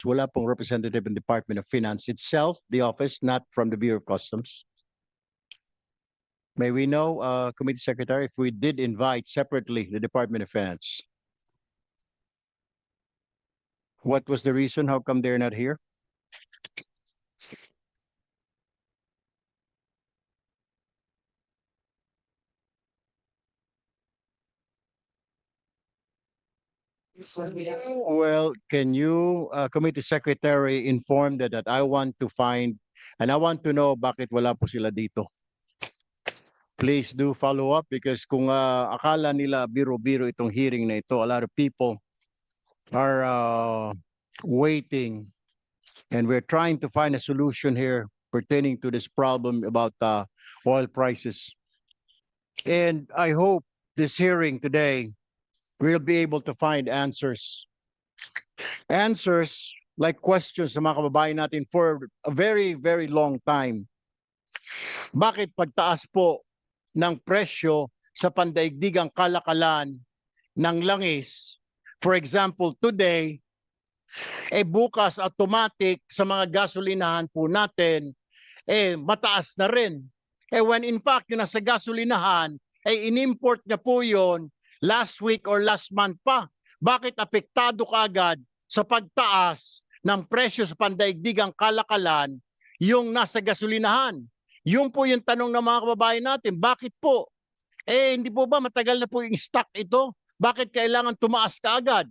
wala pong representative in Department of Finance itself, the office, not from the Bureau of Customs? May we know, Committee Secretary, if we did invite separately the Department of Finance? What was the reason? How come they're not here? Well, can you, Committee Secretary, inform that I want to find, and I want to know bakit wala po sila dito. Please do follow up because kung akala nila biro-biro itong hearing na ito, a lot of people are waiting and we're trying to find a solution here pertaining to this problem about oil prices. And I hope this hearing today we'll be able to find answers. Answers like questions sa mga kababayan natin for a very, very long time. Bakit pagtaas po ng presyo sa pandaigdigang kalakalan ng langis, for example, today, bukas automatic sa mga gasolinahan po natin, mataas na rin. When in fact, yung nasa gasolinahan, in-import niya po yun last week or last month pa. Bakit apektado kaagad sa pagtaas ng presyo sa pandaigdigang kalakalan yung nasa gasolinahan? Yung po yung tanong ng mga kababayan natin, bakit po? Hindi po ba matagal na po yung stock ito? Bakit kailangan tumaas kaagad?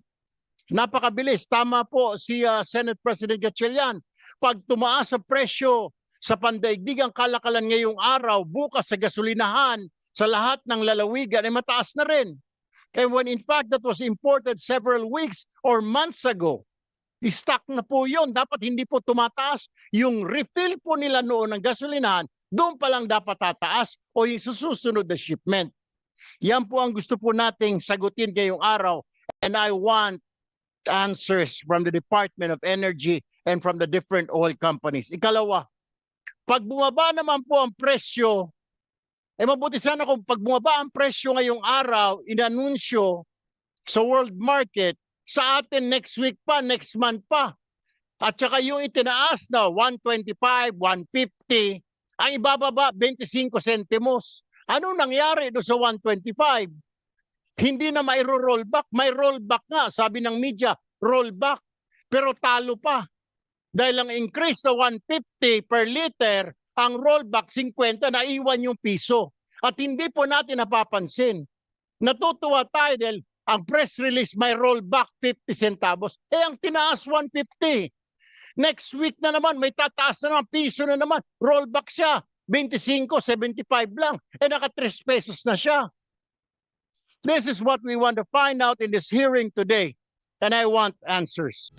Napakabilis. Tama po si Senate President Gatchalian. Pag tumaas ang presyo sa pandaigdigang kalakalan ngayong araw, bukas sa gasolinahan, sa lahat ng lalawigan, mataas na rin. And when in fact that was imported several weeks or months ago, stock na po yun. Dapat hindi po tumataas. Yung refill po nila noon ng gasolinahan, doon pa lang dapat tataas o yung susunod na shipment. Yan po ang gusto po nating sagutin ngayong araw. And I want answers from the Department of Energy and from the different oil companies. Ikalawa, pag bumaba naman po ang presyo, mabuti sana kung pag bumaba ang presyo ngayong araw, inanunsyo sa world market, sa atin next week pa, next month pa. At saka yung itinaas na 125, 150, ang ibababa 25 sentimos. Anong nangyari do sa 125? Hindi na may rollback. May rollback nga, sabi ng media, rollback. Pero talo pa. Dahil ang increase sa 150 per liter, ang rollback 50, naiwan yung piso. At hindi po natin napapansin. Natutuwa tayo dahil ang press release may rollback 50 centavos. Ang tinaas 150. Next week na naman, may tataas na naman, piso na naman. Rollback siya, 25, 75 lang. Naka 3 pesos na siya. This is what we want to find out in this hearing today. And I want answers.